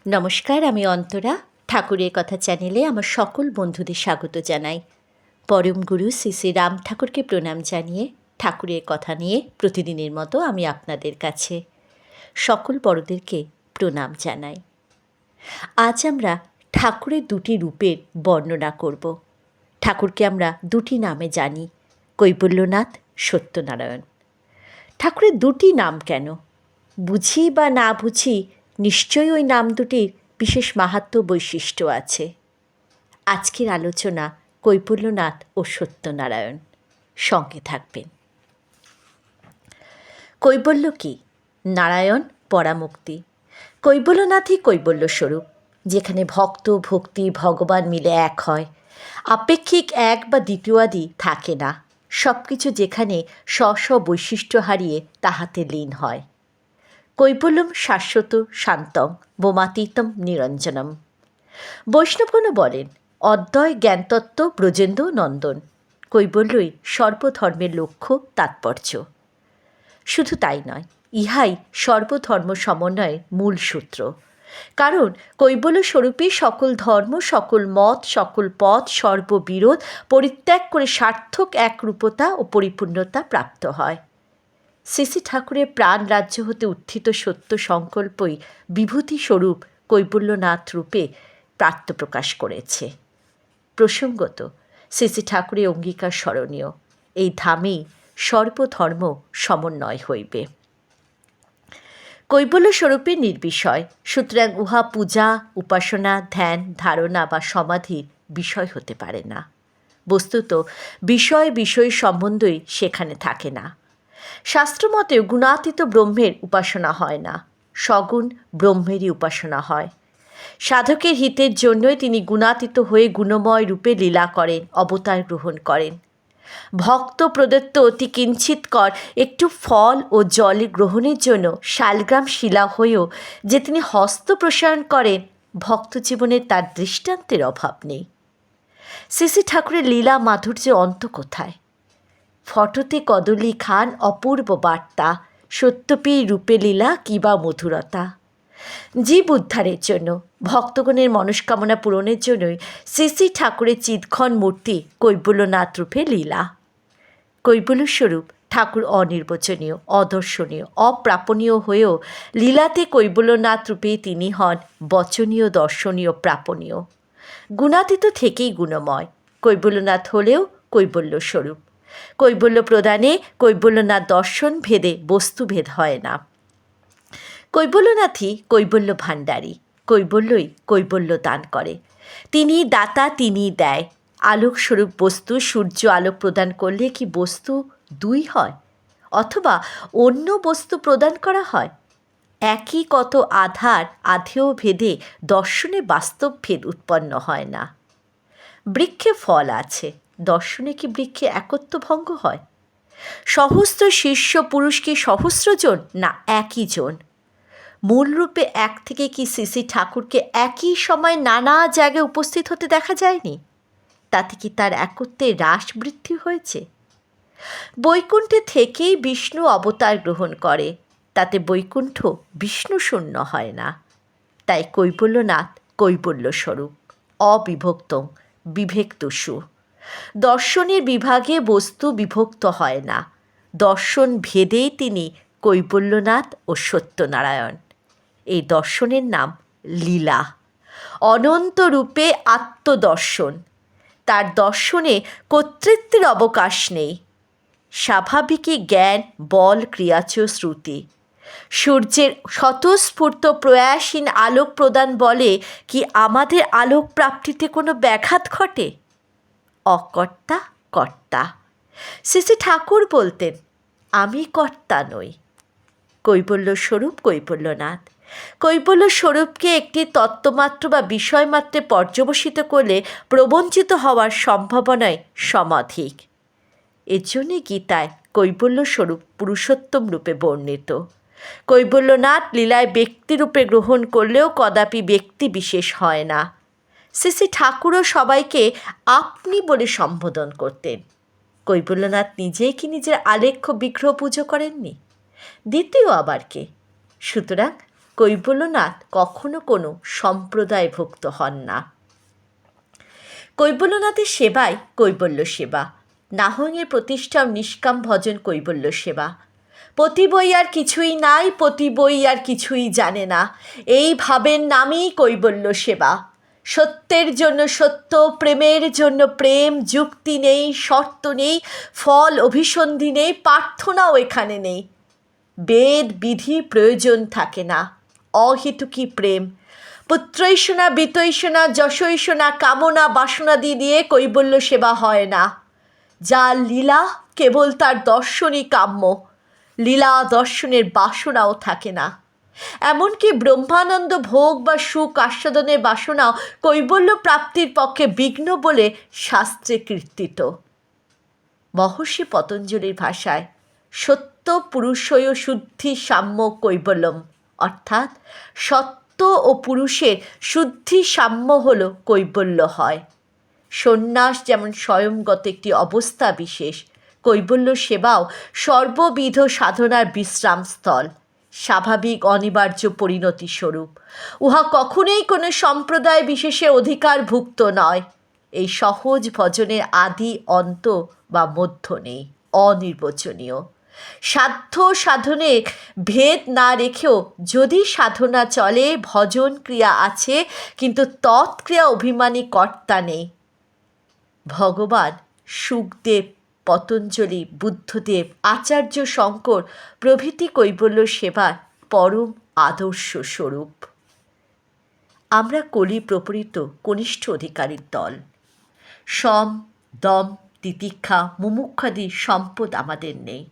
নমস্কার, আমি অন্তরা। ঠাকুরের কথা চ্যানেলে আমার সকল বন্ধুদের স্বাগত জানাই। পরম গুরু শ্রী শ্রী রাম ঠাকুরকে প্রণাম জানিয়ে ঠাকুরের কথা নিয়ে প্রতিদিনের মতো আমি আপনাদের কাছে সকল বড়দেরকে প্রণাম জানাই। আজ আমরা ঠাকুরের দুটি রূপের বর্ণনা করব। ঠাকুরকে আমরা দুটি নামে জানি, কৈবল্যনাথ, সত্যনারায়ণ। ঠাকুরের দুটি নাম কেন? বুঝি বা না বুঝি, নিশ্চয়ই ওই নাম দুটির বিশেষ মাহাত্ম্য বৈশিষ্ট্য আছে। আজকের আলোচনা কৈবল্যনাথ ও সত্যনারায়ণ। সঙ্গে থাকবেন। কৈবল্য কি? নারায়ণ পরামুক্তি। কৈবল্যনাথই কৈবল্যস্বরূপ, যেখানে ভক্ত ভক্তি ভগবান মিলে এক হয়। আপেক্ষিক এক বা দ্বিতীয়াদি থাকে না। সব কিছু যেখানে স্ব বৈশিষ্ট্য হারিয়ে তাহাতে লীন হয়। কৈবল্যম শাশ্বত শান্তং বোমাতীতম নিরঞ্জনম। বৈষ্ণবগণ বলেন, অদ্বয় জ্ঞানতত্ত্ব ব্রজেন্দ্র নন্দন। কৈবল্যই সর্বধর্মের লক্ষ্য তাৎপর্য। শুধু তাই নয়, ইহাই সর্বধর্ম সমন্বয়ের মূল সূত্র। কারণ কৈবল্য স্বরূপই সকল ধর্ম, সকল মত, সকল পথ, সর্ববিরোধ পরিত্যাগ করে সার্থক একরূপতা ও পরিপূর্ণতা প্রাপ্ত হয়। শ্রী শ্রী ঠাকুরের প্রাণ রাজ্য হতে উত্থিত সত্য সংকল্পই বিভূতিস্বরূপ কৈবল্যনাথ রূপে প্রাত্যপ্রকাশ করেছে। প্রসঙ্গত শ্রী শ্রী ঠাকুরের অঙ্গীকার স্মরণীয়, এই ধামেই সর্বধর্ম সমন্বয় হইবে। কৈবল্য স্বরূপের নির্বিষয়, সুতরাং উহা পূজা, উপাসনা, ধ্যান, ধারণা বা সমাধির বিষয় হতে পারে না। বস্তুত বিষয় বিষয় সম্বন্ধই সেখানে থাকে না। শাস্ত্রমতেও গুণাতীত ব্রহ্মের উপাসনা হয় না, সগুণ ব্রহ্মেরই উপাসনা হয়। সাধকের হিতের জন্যই তিনি গুণাতীত হয়ে গুণময় রূপে লীলা করেন, অবতার গ্রহণ করেন। ভক্ত প্রদত্ত অতি কিঞ্চিৎকর একটু ফল ও জল গ্রহণের জন্য শালগ্রাম শিলা হয়েও যে তিনি হস্ত প্রসারণ করেন, ভক্ত জীবনে তার দৃষ্টান্তের অভাব নেই। শ্রী শ্রী ঠাকুরের লীলা মাধুর্যের অন্ত কোথায়? ফটোতে কদলী খান অপূর্ব বার্তা, সত্যপী রূপে লীলা কিবা মধুরতা। জীব উদ্ধারের জন্য, ভক্তগণের মনস্কামনা পূরণের জন্যই শ্রী শ্রী ঠাকুরের চিৎক্ষণ মূর্তি কৈবল্যনাথ রূপে লীলা। কৈবল্যস্বরূপ ঠাকুর অনির্বচনীয়, অদর্শনীয়, অপ্রাপণীয় হয়েও লীলাতে কৈবল্যনাথ রূপেই তিনি হন বচনীয়, দর্শনীয়, প্রাপণীয়। গুণাতীত থেকেই গুণময়। কৈবল্যনাথ হলেও কৈবল্যস্বরূপ। কৈবল্য প্রদানে কৈবল্যনাথ দর্শন ভেদে বস্তুভেদ হয় না। কৈবল্যনাথই কৈবল্য ভাণ্ডারী। কৈবল্যই কৈবল্য দান করে। তিনি দাতা, তিনি দেয়। আলোকস্বরূপ বস্তু সূর্য আলোক প্রদান করলে কি বস্তু দুই হয়, অথবা অন্য বস্তু প্রদান করা হয়? একই কত আধার আধেয় ভেদে দর্শনে বাস্তব ভেদ উৎপন্ন হয় না। বৃক্ষে ফল আছে, দর্শনে কি বৃক্ষে একত্ব ভঙ্গ হয়? সহস্র শীর্ষ পুরুষ কি সহস্র জন, না একই জন? মূলরূপে এক থেকে কি শ্রী শ্রী ঠাকুরকে একই সময় নানা জায়গায় উপস্থিত হতে দেখা যায়নি? তাতে কি তার একত্বে হ্রাস বৃদ্ধি হয়েছে? বৈকুণ্ঠে থেকেই বিষ্ণু অবতার গ্রহণ করে, তাতে বৈকুণ্ঠ বিষ্ণু শূন্য হয় না। তাই কৈবল্যনাথ কৈবল্যস্বরূপ, অবিভক্তং বিভেক্তসু। দর্শনের বিভাগে বস্তু বিভক্ত হয় না। দর্শন ভেদেই তিনি কৈবল্যনাথ ও সত্যনারায়ণ। এই দর্শনের নাম লীলা। অনন্ত রূপে আত্মদর্শন। তার দর্শনে কর্তৃত্বের অবকাশ নেই। স্বাভাবিকই জ্ঞান, বল, ক্রিয়াচ শ্রুতি। সূর্যের স্বতঃস্ফূর্ত প্রয়াসহীন আলোক প্রদান বলে কি আমাদের আলোক প্রাপ্তিতে কোনো ব্যাঘাত ঘটে? অকর্তা কর্তা। শ্রী শ্রী ঠাকুর বলতেন, আমি কর্তা নই। কৈবল্যস্বরূপ কৈবল্যনাথ। কৈবল্যস্বরূপকে একটি তত্ত্বমাত্র বা বিষয়মাত্রে পর্যবসিত করলে প্রবঞ্চিত হওয়ার সম্ভাবনাই সমাধিক। এর জন্যে গীতায় কৈবল্যস্বরূপ পুরুষোত্তম রূপে বর্ণিত। কৈবল্যনাথ লীলায় ব্যক্তিরূপে গ্রহণ করলেও কদাপি ব্যক্তি বিশেষ হয় না। শ্রী শ্রী ঠাকুরও সবাইকে আপনি বলে সম্বোধন করতেন। কৈবল্যনাথ নিজেই কি নিজের আলেখ্য বিগ্রহ পুজো করেননি? দ্বিতীয় আবার কে? সুতরাং কৈবল্যনাথ কখনো কোনো সম্প্রদায়ভুক্ত হন না। কৈবল্যনাথের সেবাই কৈবল্য সেবা। নাহংয়ের প্রতিষ্ঠাও নিষ্কাম ভজন কৈবল্য সেবা। পতি বই আর কিছুই নাই, পতি বই আর কিছুই জানে না, এই ভাবের নামই কৈবল্য সেবা। সত্যের জন্য সত্য, প্রেমের জন্য প্রেম, যুক্তি নেই, শর্ত নেই, ফল অভিসন্ধি নেই, প্রার্থনাও এখানে নেই। বেদ বিধি প্রয়োজন থাকে না, অহেতুকী প্রেম। পুত্রৈষণা, বিতৈষণা, যশৈষণা, কামনা বাসনাদি দিয়ে কৈবল্য সেবা হয় না। যার লীলা কেবল তার দর্শনই কাম্য, লীলা দর্শনের বাসনাও থাকে না। এমনকি ব্রহ্মানন্দ ভোগ বা সুখ আস্বাদনের বাসনাও কৈবল্য প্রাপ্তির পক্ষে বিঘ্ন বলে শাস্ত্রে কীর্তিত। মহর্ষি পতঞ্জলির ভাষায় সত্য পুরুষয় শুদ্ধি সাম্য কৈবল্যম, অর্থাৎ সত্য ও পুরুষের শুদ্ধি সাম্য হল কৈবল্য হয়। সন্ন্যাস যেমন স্বয়ংগত একটি অবস্থা বিশেষ, কৈবল্য সেবাও সর্ববিধ সাধনার বিশ্রামস্থল, স্বাভাবিক অনিবার্য পরিণতি স্বরূপ। উহা কখনোই কোনো সম্প্রদায় বিশেষে অধিকারভুক্ত নয়। এই সহজ ভজনের আদি অন্ত বা মধ্য নেই, অনির্বচনীয়। সাধ্য সাধনে ভেদ না রেখেও যদি সাধনা চলে, ভজন ক্রিয়া আছে, কিন্তু তৎক্রিয়া অভিমানী কর্তা নেই। ভগবান শুকদেব, পতঞ্জলি, বুদ্ধদেব, আচার্য শঙ্কর প্রভৃতি কৈবল্য সেবার পরম আদর্শ স্বরূপ। আমরা কলি প্রপরিত কনিষ্ঠ অধিকারীর দল। সম, দম, তিতিক্ষা, মুমুক্ষাদি সম্পদ আমাদের নেই।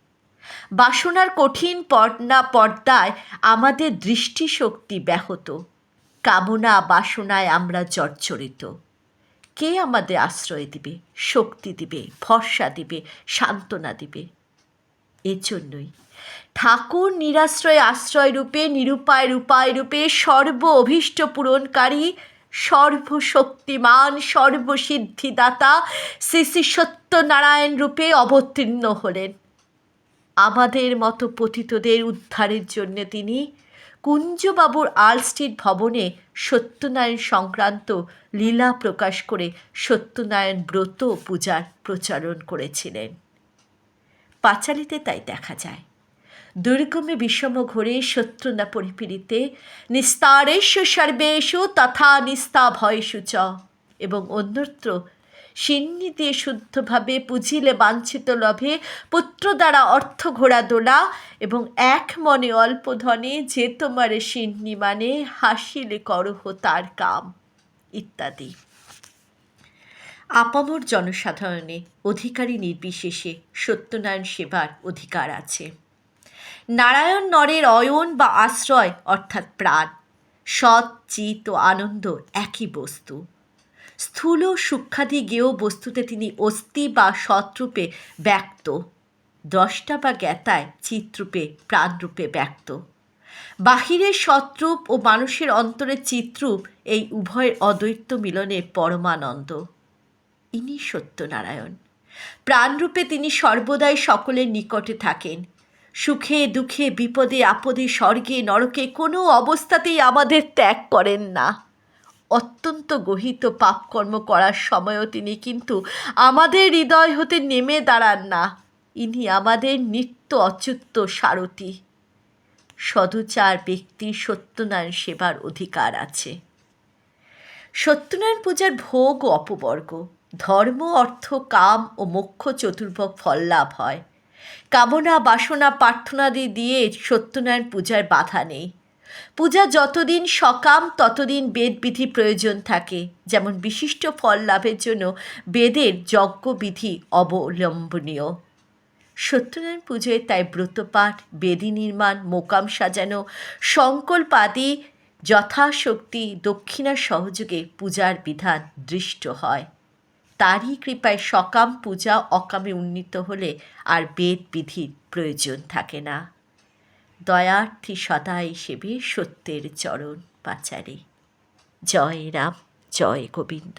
বাসনার কঠিন পর্দায় আমাদের দৃষ্টিশক্তি ব্যাহত। কামনা বাসনায় আমরা জর্জরিত। কে আমাদের আশ্রয় দিবে, শক্তি দিবে, ভরসা দিবে, সান্ত্বনা দিবে? এজন্যই ঠাকুর নিরাশ্রয় আশ্রয় রূপে, নিরুপায় উপায় রূপে, সর্ব অভীষ্ট পূরণকারী, সর্বশক্তিমান, সর্বসিদ্ধিদাতা শ্রী শ্রী সত্যনারায়ণ রূপে অবতীর্ণ হলেন। আমাদের মতো পতিতদের উদ্ধারের জন্য তিনি কুঞ্জবাবুর আর্ল স্ট্রিট ভবনে সত্যনারায়ণ সংক্রান্ত লীলা প্রকাশ করে সত্যনারায়ণ ব্রত পূজার প্রচারণ করেছিলেন। পাঁচালীতে তাই দেখা যায়। দুর্গমে বিষম ঘোরে শত্রুনা পরিপীড়িতে নিস্তারেষু সর্বেষু তথা নিস্তাভয়েষু চ, এবং অন্যত্র সিন্নি দিয়ে শুদ্ধভাবে পুজিলে বাঞ্ছিত লভে, পুত্র দ্বারা অর্থ ঘোড়া দোলা, এবং এক মনে অল্প ধনে যে তোমারে সিন্নি মানে, হাসিলে করহ তার কাম, ইত্যাদি। আপামর জনসাধারণে অধিকারী নির্বিশেষে সত্যনারায়ণ সেবার অধিকার আছে। নারায়ণ নরের অয়ন বা আশ্রয় অর্থাৎ প্রাণ। সৎ, চিত ও আনন্দ একই বস্তু। স্থূল সূক্ষ্মাদি জ্ঞেয় বস্তুতে তিনি অস্থি বা সৎরূপে ব্যক্ত, দ্রষ্টা বা জ্ঞাতায় চিত্রূপে প্রাণরূপে ব্যক্ত। বাহিরের সৎরূপ ও মানুষের অন্তরের চিত্রূপ, এই উভয়ের অদ্বৈত মিলনের পরমানন্দ। ইনি সত্যনারায়ণ। প্রাণরূপে তিনি সর্বদাই সকলের নিকটে থাকেন। সুখে দুঃখে, বিপদে আপদে, স্বর্গে নরকে কোনো অবস্থাতেই আমাদের ত্যাগ করেন না। অত্যন্ত গহিত পাপকর্ম করার সময়ও তিনি কিন্তু আমাদের হৃদয় হতে নেমে দাঁড়ান না। ইনি আমাদের নিত্য অচ্যুত সারথি। সদুচার ব্যক্তির সত্যনারায়ণ সেবার অধিকার আছে। সত্যনারায়ণ পূজার ভোগ ও অপবর্গ, ধর্ম, অর্থ, কাম ও মোক্ষ চতুর্ভোগ ফল লাভ হয়। কামনা বাসনা প্রার্থনাদি দিয়ে সত্যনারায়ণ পূজার বাধা নেই। পূজা যতদিন সকাম ততদিন বেদবিধি প্রয়োজন থাকে। যেমন বিশিষ্ট ফল লাভের জন্য বেদের যজ্ঞবিধি অবলম্বনীয়। সত্যনারায়ণ পুজোয় তাই ব্রতপাঠ, বেদী নির্মাণ, মোকাম সাজানো, সংকল্পাদি যথাশক্তি দক্ষিণা সহযোগে পূজার বিধান দৃষ্ট হয়। তারই কৃপায় সকাম পূজা অকামে উন্নীত হলে আর বেদ বিধির প্রয়োজন থাকে না। দয়ার্থী সদাই সেবে সত্যের চরণ পাচারে। জয় রাম, জয় গোবিন্দ।